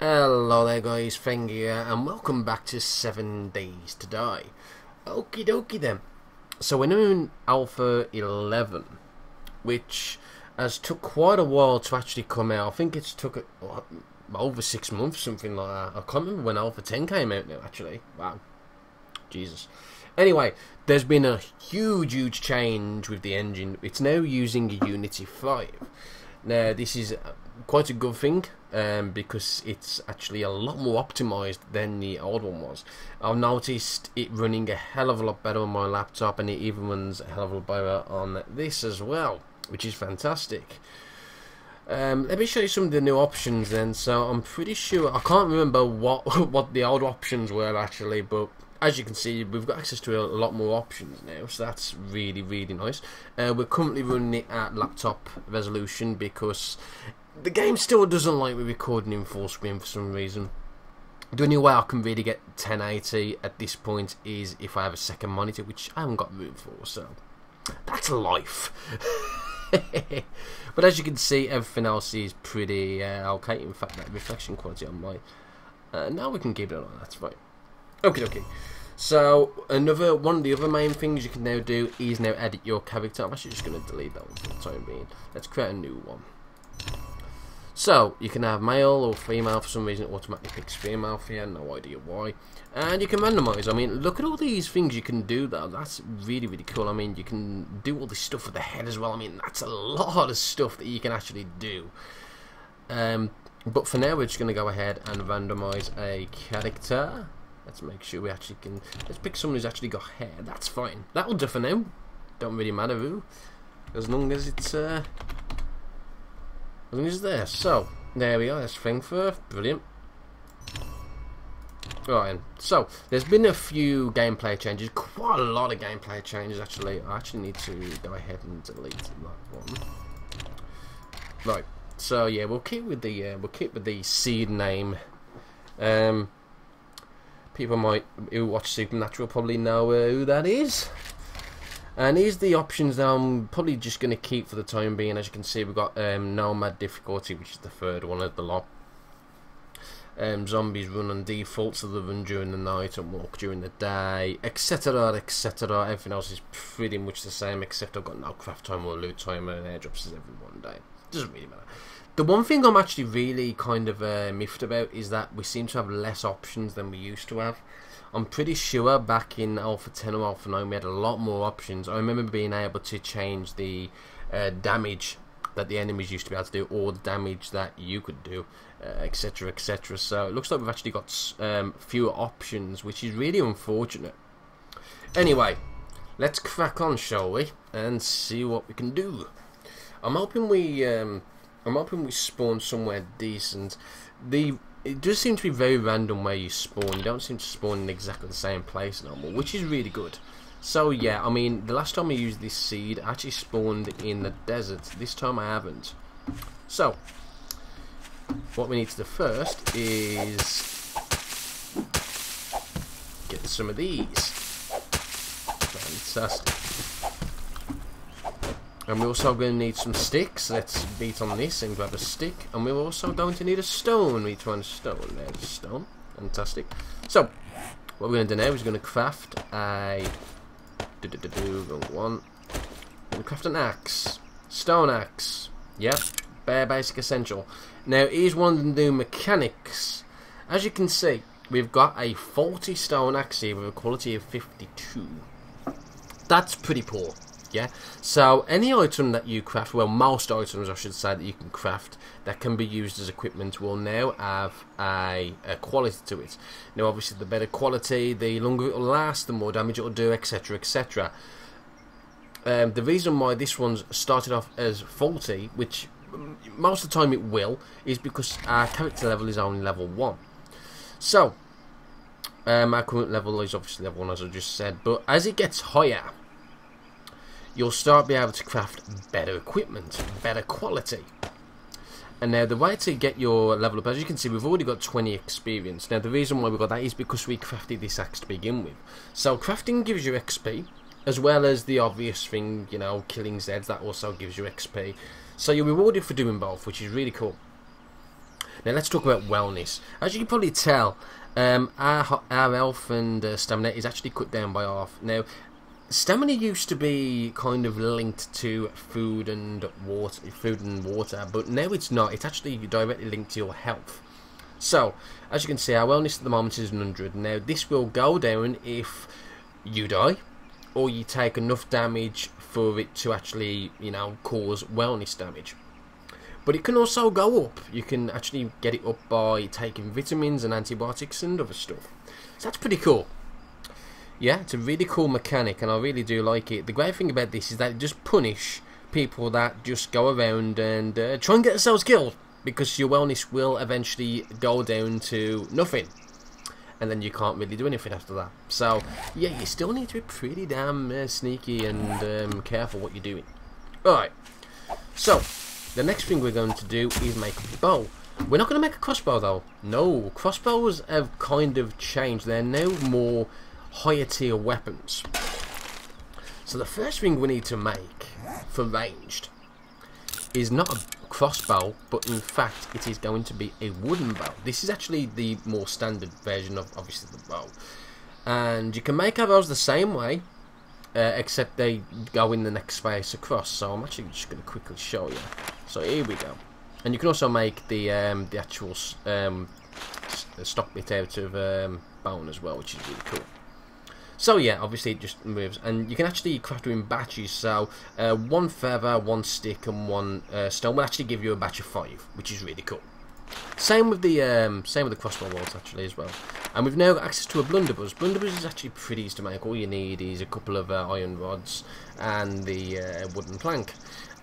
Hello there guys, Feng here, and welcome back to 7 Days to Die. Okie dokie then. So we're now in Alpha 11, which has took quite a while to actually come out. I think it's took over 6 months, something like that. I can't remember when Alpha 10 came out now, actually. Wow. Jesus. Anyway, there's been a huge change with the engine. It's now using a Unity 5. Now, this is quite a good thing, because it's actually a lot more optimized than the old one was. I've noticed it running a hell of a lot better on my laptop, and it even runs a hell of a lot better on this as well, which is fantastic. Let me show you some of the new options then. So I'm pretty sure, I can't remember what the old options were actually, but as you can see, we've got access to a lot more options now, so that's really nice. We're currently running it at laptop resolution because the game still doesn't like me recording in full screen for some reason. The only way I can really get 1080 at this point is if I have a second monitor, which I haven't got room for, so that's life. But as you can see, everything else is pretty okay. In fact, that reflection quality on my now we can keep it on, that's fine. Okay. So another one of the other main things you can now do is now edit your character. I'm actually just going to delete that one for the time being. Let's create a new one. So you can have male or female. For some reason it automatically picks female for you, no idea why. And you can randomize. I mean, look at all these things you can do though. That's really cool. I mean, you can do all this stuff with the head as well. I mean, that's a lot of stuff that you can actually do. But for now we're just going to go ahead and randomize a character. Let's make sure we actually can. Let's pick someone who's actually got hair. That's fine. That'll do for now. Don't really matter who, as long as it's as long as it's there. So there we are. That's Fengferth. Brilliant. Right. So there's been a few gameplay changes. Quite a lot of gameplay changes actually. I actually need to go ahead and delete that one. Right. So yeah, we'll keep with the seed name. People who watch Supernatural probably know who that is. And here's the options that I'm probably just going to keep for the time being. As you can see, we've got Nomad difficulty, which is the third one of the lot. Zombies run on default, so they run during the night and walk during the day, etc, etc. Everything else is pretty much the same, except I've got no craft time or loot time, and airdrops is every one day. Doesn't really matter. The one thing I'm actually really kind of miffed about is that we seem to have less options than we used to have. I'm pretty sure back in Alpha 10 or Alpha 9 we had a lot more options. I remember being able to change the damage that the enemies used to be able to do, or the damage that you could do, etc, etc. So it looks like we've actually got fewer options, which is really unfortunate. Anyway, let's crack on, shall we, and see what we can do. I'm hoping we spawn somewhere decent. It does seem to be very random where you spawn. You don't seem to spawn in exactly the same place no more, which is really good. So yeah, I mean, the last time I used this seed, I actually spawned in the desert. This time I haven't. So what we need to do first is get some of these. Fantastic. And we're also going to need some sticks. Let's beat on this and grab a stick. And we're also going to need a stone. We need to find a stone. There's a stone. Fantastic. So, what we're going to do now is going to craft a... Wrong one. We're going to craft an axe. Stone axe. Yep. Bare basic essential. Now, here's one of the new mechanics. As you can see, we've got a faulty stone axe here with a quality of 52. That's pretty poor. Yeah, so any item that you craft, well, most items I should say that you can craft that can be used as equipment will now have a quality to it. Now obviously the better quality, the longer it will last, the more damage it will do, etc, etc. The reason why this one's started off as faulty, which most of the time it will, is because our character level is only level 1. So our current level is obviously level 1, as I just said, but as it gets higher, you'll start being able to craft better equipment, better quality. And now the way to get your level up, as you can see, we've already got 20 experience. Now the reason why we got that is because we crafted this axe to begin with. So crafting gives you XP, as well as the obvious thing, you know, killing Zeds, that also gives you XP. So you're rewarded for doing both, which is really cool. Now let's talk about wellness. As you can probably tell, our health and stamina is actually cut down by half. Now, stamina used to be kind of linked to food and water, but now it's not. It's actually directly linked to your health. So, as you can see, our wellness at the moment is 100. Now, this will go down if you die, or you take enough damage for it to actually, you know, cause wellness damage. But it can also go up. You can actually get it up by taking vitamins and antibiotics and other stuff. So that's pretty cool. Yeah, it's a really cool mechanic, and I really do like it. The great thing about this is that it just punish people that just go around and try and get themselves killed, because your wellness will eventually go down to nothing, and then you can't really do anything after that. So yeah, you still need to be pretty damn sneaky and careful what you're doing. Alright, so the next thing we're going to do is make a bow. We're not going to make a crossbow though. No, crossbows have kind of changed. They're now more higher tier weapons. So the first thing we need to make for ranged is not a crossbow, but in fact it is going to be a wooden bow. This is actually the more standard version of obviously the bow, and you can make arrows the same way, except they go in the next space across. So I'm actually just going to quickly show you. So here we go, and you can also make the actual stock bit out of bone as well, which is really cool. So yeah, obviously it just moves, and you can actually craft them in batches. So 1 feather, 1 stick, and 1 stone will actually give you a batch of 5, which is really cool. Same with the crossbow bolts actually as well. And we've now got access to a blunderbuss. Blunderbuss is actually pretty easy to make. All you need is a couple of iron rods and the wooden plank.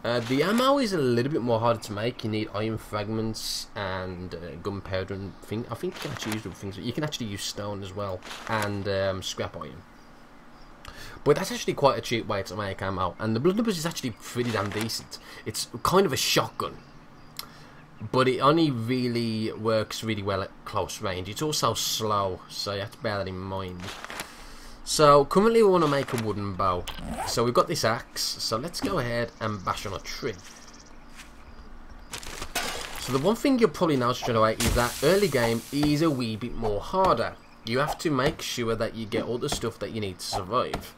The ammo is a little bit more harder to make. You need iron fragments and gunpowder and things. I think you can actually use other things. You can actually use stone as well, and scrap iron. But that's actually quite a cheap way to make ammo. And the blunderbuss is actually pretty damn decent. It's kind of a shotgun, but it only really works really well at close range. It's also slow, so you have to bear that in mind. So currently we want to make a wooden bow. So we've got this axe, so let's go ahead and bash on a tree. So the one thing you'll probably notice straight away is that early game is a wee bit more harder. You have to make sure that you get all the stuff that you need to survive.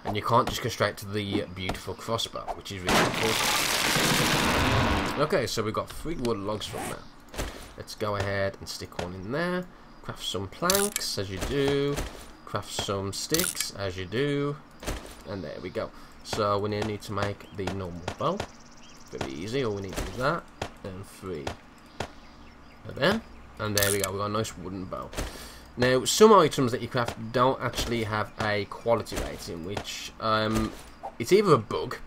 And you can't just go straight to the beautiful crossbow, which is really important. Okay, so we've got 3 wood logs from there. Let's go ahead and stick one in there. Craft some planks, as you do. Craft some sticks, as you do. And there we go. So we need to make the normal bow. Very easy, all we need is that. And 3 of them. And there we go, we've got a nice wooden bow. Now, some items that you craft don't actually have a quality rating, which it's either a bug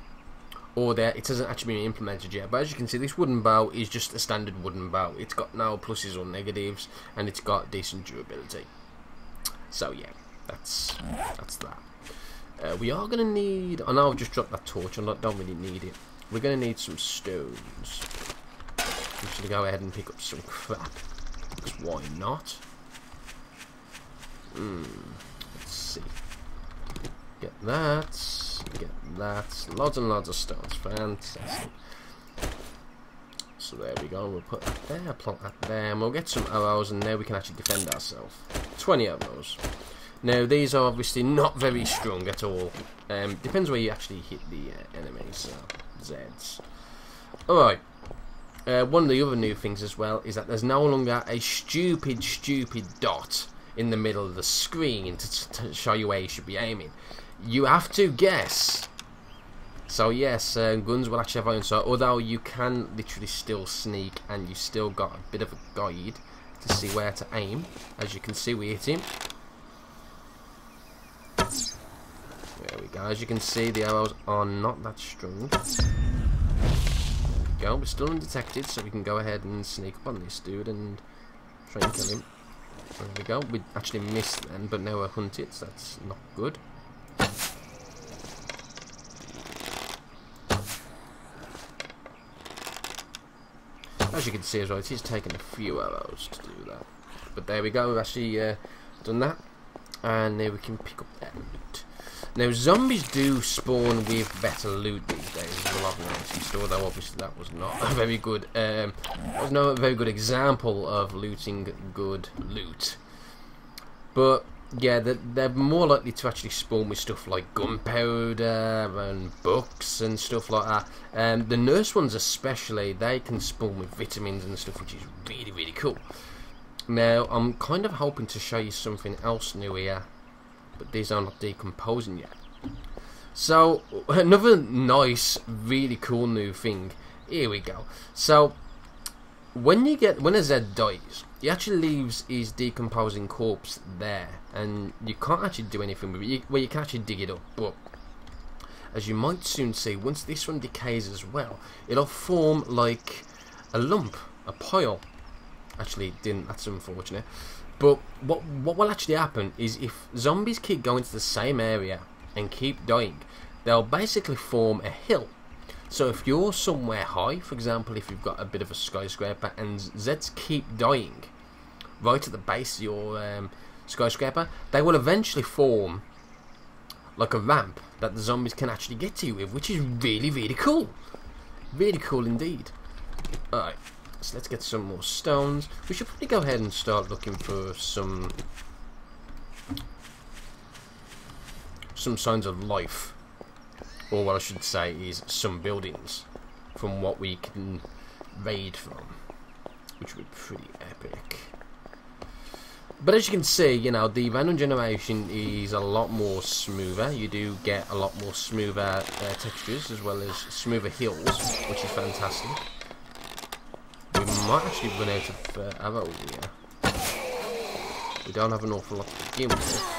or it hasn't actually been implemented yet. But as you can see, this wooden bow is just a standard wooden bow. It's got no pluses or negatives, and it's got decent durability. So yeah, that's that. We are going to need... I know I've just dropped that torch, I don't really need it. We're going to need some stones. I'm just going to go ahead and pick up some crap, because why not? Let's see. Get that. Get that. Lots and lots of stones. Fantastic. So there we go. We'll put that there, plonk that there, and we'll get some arrows, and now we can actually defend ourselves. 20 arrows. Now, these are obviously not very strong at all. Depends where you actually hit the enemies. Zeds. Alright. One of the other new things as well is that there's no longer a stupid dot in the middle of the screen to show you where you should be aiming. You have to guess. So yes, guns will actually have iron sight, although you can literally still sneak, and you still got a bit of a guide to see where to aim. As you can see, we hit him. There we go. As you can see, the arrows are not that strong. There we go. We're still undetected, so we can go ahead and sneak up on this dude and try and kill him. There we go. We actually missed then, but now we're hunted, so that's not good. As you can see as well, it is taking a few arrows to do that. But there we go, we've actually done that. And now we can pick up that loot. Now, zombies do spawn with better loot these days as will have nice store, though obviously that was not a very good was not a very good example of looting good loot. But yeah, they're more likely to actually spawn with stuff like gunpowder and books and stuff like that. The nurse ones especially, they can spawn with vitamins and stuff, which is really, really cool. Now, I'm kind of hoping to show you something else new here, but these are not decomposing yet. So, another nice, really cool new thing. Here we go. So, when a Zed dies, he actually leaves his decomposing corpse there, and you can't actually do anything with it. Well, you can actually dig it up, but as you might soon see, once this one decays as well, it'll form like a lump, a pile. Actually, it didn't. That's unfortunate. But what will actually happen is if zombies keep going to the same area and keep dying, they'll basically form a hill. So if you're somewhere high, for example, if you've got a bit of a skyscraper and Zeds keep dying right at the base of your skyscraper, they will eventually form like a ramp that the zombies can actually get to you with, which is really, really cool. Really cool indeed. Alright, so let's get some more stones. We should probably go ahead and start looking for some signs of life. Or what I should say is some buildings from what we can raid from, which would be pretty epic. But as you can see, you know, the random generation is a lot more smoother. You do get a lot more smoother textures as well as smoother hills, which is fantastic. We might actually run out of ammo here. We don't have an awful lot to begin with.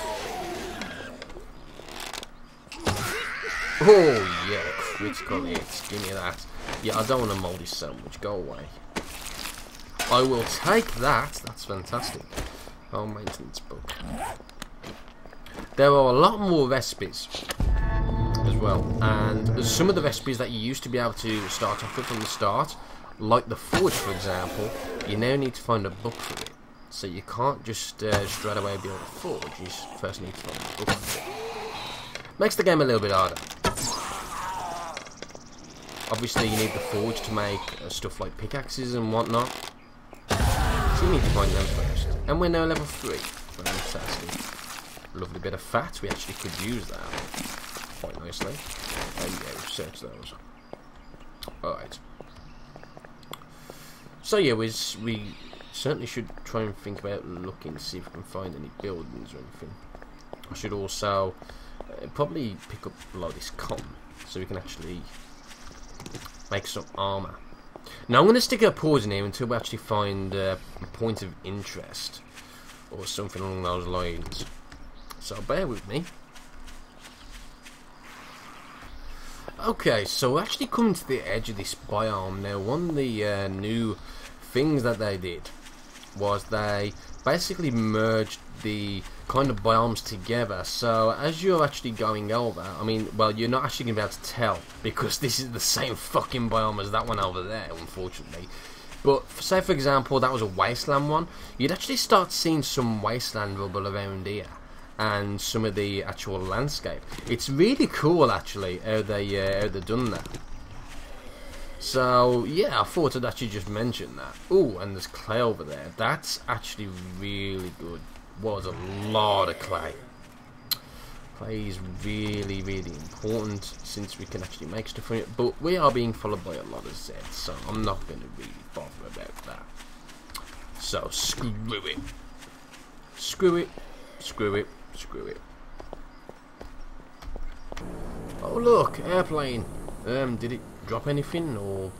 Oh yeah, critical hits, give me that. Yeah, I don't want a mouldy sandwich, go away. I will take that, that's fantastic. Oh, maintenance book. There are a lot more recipes as well, and some of the recipes that you used to be able to start off with from the start, like the forge for example, you now need to find a book for it. So you can't just straight away build a forge, you first need to find a book for it. Makes the game a little bit harder. Obviously you need the forge to make stuff like pickaxes and whatnot. So you need to find them first. And we're now level 3. Fantastic. Lovely bit of fat. We actually could use that quite nicely. And yeah, we've searched those. Alright. So yeah, we certainly should try and think about looking to see if we can find any buildings or anything. I should also probably pick up a lot of this cotton so we can actually make some armour. Now I'm going to stick a pause in here until we actually find a point of interest or something along those lines. So bear with me. Okay, so we're actually coming to the edge of this biome now. One of the new things that they did was they basically merged the kind of biomes together. So as you're actually going over, I mean, well, you're not actually going to be able to tell because this is the same fucking biome as that one over there, unfortunately. But say for example that was a wasteland one, you'd actually start seeing some wasteland rubble around here and some of the actual landscape. It's really cool actually how they've done that. So yeah, I thought I'd actually just mention that. Ooh, and there's clay over there. That's actually really good. Was a lot of clay. Clay is really, really important since we can actually make stuff from it. But we are being followed by a lot of Zeds, so I'm not going to really bother about that. So screw it. Screw it. Screw it. Screw it. Oh look, airplane. Did it drop anything or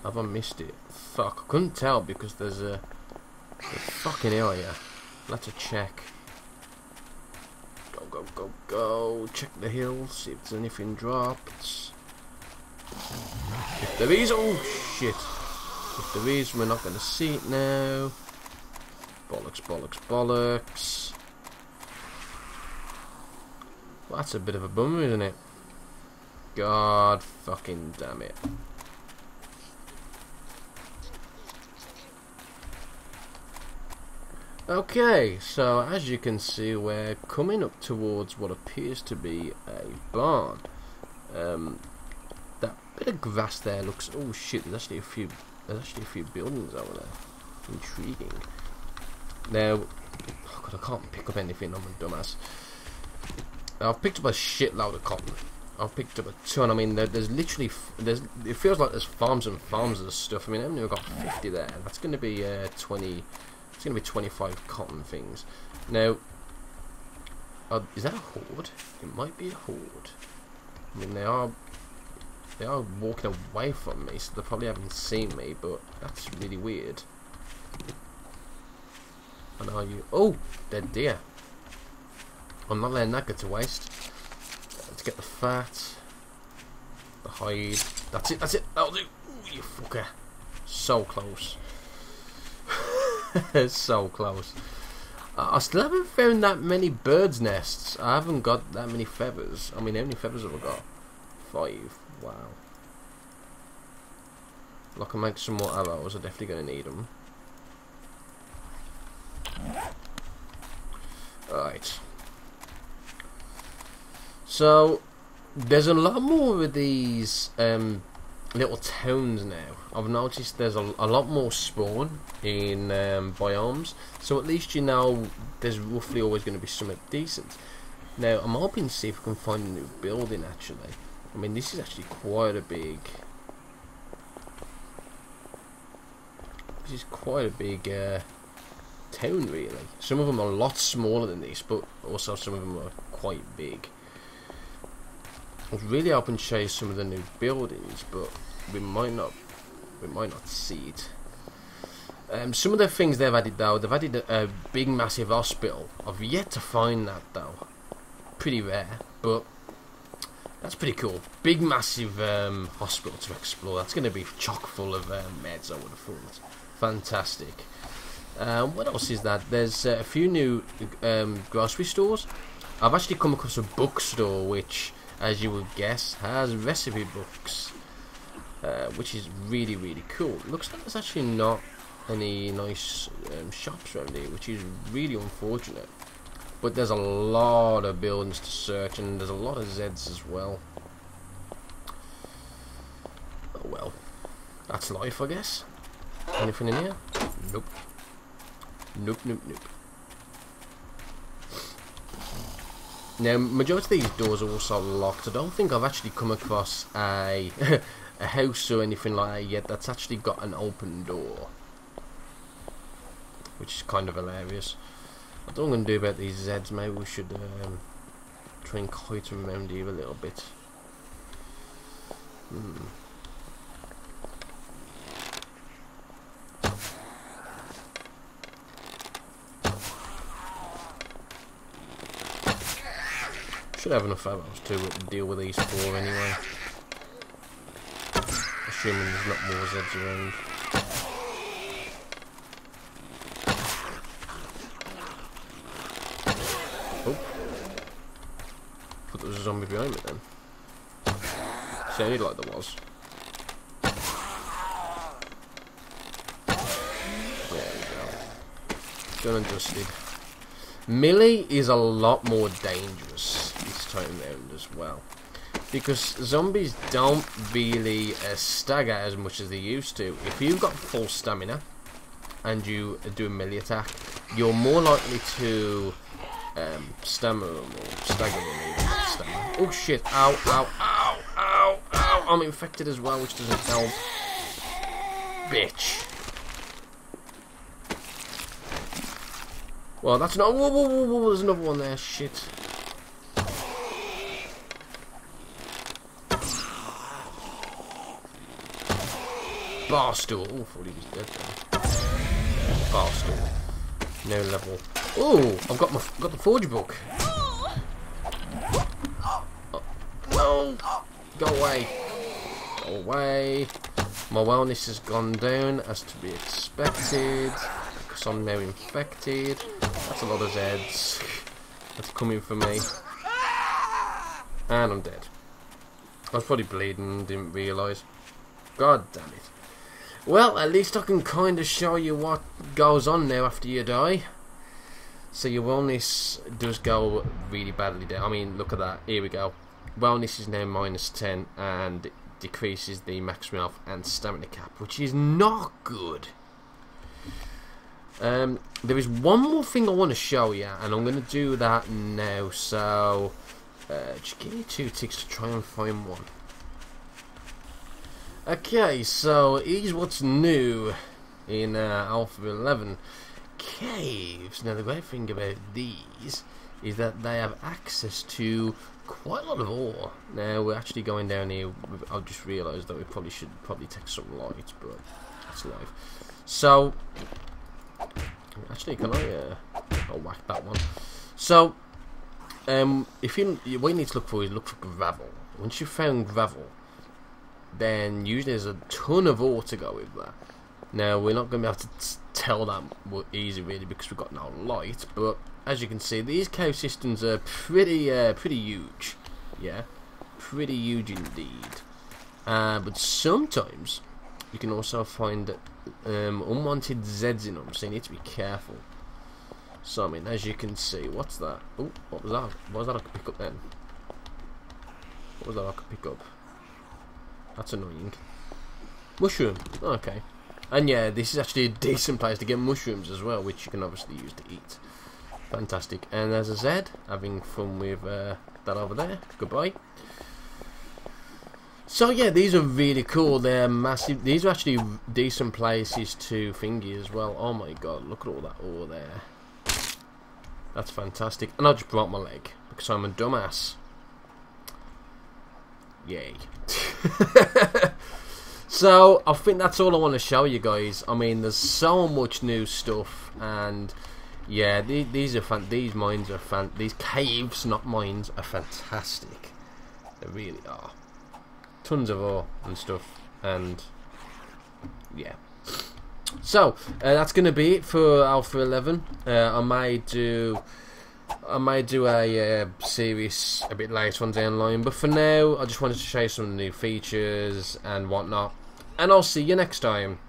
have I missed it? Fuck, I couldn't tell because there's a fucking area. Let's check. Go, go, go, go. Check the hills, see if there's anything dropped. If there is, oh shit. If there is, we're not going to see it now. Bollocks, bollocks, bollocks. Well, that's a bit of a bummer, isn't it? God fucking damn it. Okay, so as you can see, we're coming up towards what appears to be a barn. That bit of grass there looks. Oh shit! There's actually a few. There's actually a few buildings over there. Intriguing. Now, oh god, I can't pick up anything. I'm a dumbass. I've picked up a shitload of cotton. I've picked up a ton. I mean, there's literally it feels like there's farms and farms of stuff. I mean, I've only got 50 there. That's going to be 20. It's going to be 25 cotton things. Now, is that a horde? It might be a horde. I mean, they are walking away from me, so they probably haven't seen me. But that's really weird. And are you? Oh, dead deer. I'm not letting that get to waste. Let's get the fat, the hide. That's it. That's it. That'll do. Ooh, you fucker. So close. So close. I still haven't found that many birds' nests. I haven't got that many feathers. I mean, how many feathers have I got? 5. Wow. I can make some more arrows. I'm definitely going to need them. Alright. So, there's a lot more of these little towns now. I've noticed there's a lot more spawn in biomes. So at least you know there's roughly always going to be something decent. Now, I'm hoping to see if I can find a new building actually. I mean, this is actually quite a big... This is quite a big town really. Some of them are a lot smaller than this, but also some of them are quite big. I was really hoping to show you some of the new buildings, but we might not see it. Some of the things they've added though, they've added a big massive hospital. I've yet to find that though. Pretty rare, but that's pretty cool. Big massive hospital to explore. That's going to be chock full of meds, I would have thought. Fantastic. What else is that? There's a few new grocery stores. I've actually come across a bookstore which, as you would guess, has recipe books, which is really, really cool. Looks like there's actually not any nice shops around here, which is really unfortunate. But there's a lot of buildings to search, and there's a lot of Zeds as well. Oh well, that's life, I guess. Anything in here? Nope. Nope, nope, nope. Now, majority of these doors are also locked. I don't think I've actually come across a a house or anything like that yet that's actually got an open door, which is kind of hilarious. I don't know what I'm going to do about these Zeds. Maybe we should try and kite them around here a little bit. Should have enough arrows to deal with these 4 anyway. Assuming there's not more Zeds around. Oh. Thought there was a zombie behind me then. Sounded like there was. There we go. Done and dusted. Melee is a lot more dangerous this time round as well, because zombies don't really stagger as much as they used to. If you've got full stamina and you do a melee attack, you're more likely to stamina them or stagger them. Oh shit, ow, ow, ow, ow, ow, I'm infected as well, which doesn't help. Bitch. Well, that's not. Whoa, whoa, whoa, whoa, there's another one there. Shit. Barstool. Oh, I thought he was dead then. Barstool. No level. Oh, I've got the forge book. Oh, no, go away. Go away. My wellness has gone down as to be expected. I'm now infected. That's a lot of Zeds. That's coming for me. And I'm dead. I was probably bleeding, didn't realise. God damn it. Well, at least I can kind of show you what goes on now after you die. So your wellness does go really badly down. I mean, look at that. Here we go. Wellness is now -10, and decreases the maximum health and stamina cap, which is not good. There is one more thing I want to show you, and I'm going to do that now. So just give me 2 ticks to try and find one. Okay, so here's what's new in Alpha 11. Caves. Now the great thing about these is that they have access to quite a lot of ore. Now we're actually going down here. I've just realised that we should take some light, but that's life. So actually, can I'll whack that one. So what you need to look for is gravel. Once you've found gravel, then usually there's a ton of ore to go with that. Now we're not going to be able to tell that easy really because we've got no light, but as you can see, these cave systems are pretty huge. Yeah, pretty huge indeed. But sometimes you can also find unwanted Zeds in them, so you need to be careful. So I mean, as you can see, what's that? Oh, what was that? What was that I could pick up then? What was that I could pick up? That's annoying. Mushroom. Okay. And yeah, this is actually a decent place to get mushrooms as well, which you can obviously use to eat. Fantastic. And there's a Zed, having fun with that over there. Goodbye. So yeah, these are really cool. They're massive. These are actually decent places to thingy as well. Oh my god, look at all that ore there. That's fantastic. And I just broke my leg because I'm a dumbass. Yay. So I think that's all I want to show you guys. I mean, there's so much new stuff, and yeah, these mines are these caves, not mines, are fantastic. They really are. Tons of ore and stuff, and yeah. So that's gonna be it for Alpha 11. I might do a series a bit later on down the line, but for now I just wanted to show you some new features and whatnot, and I'll see you next time.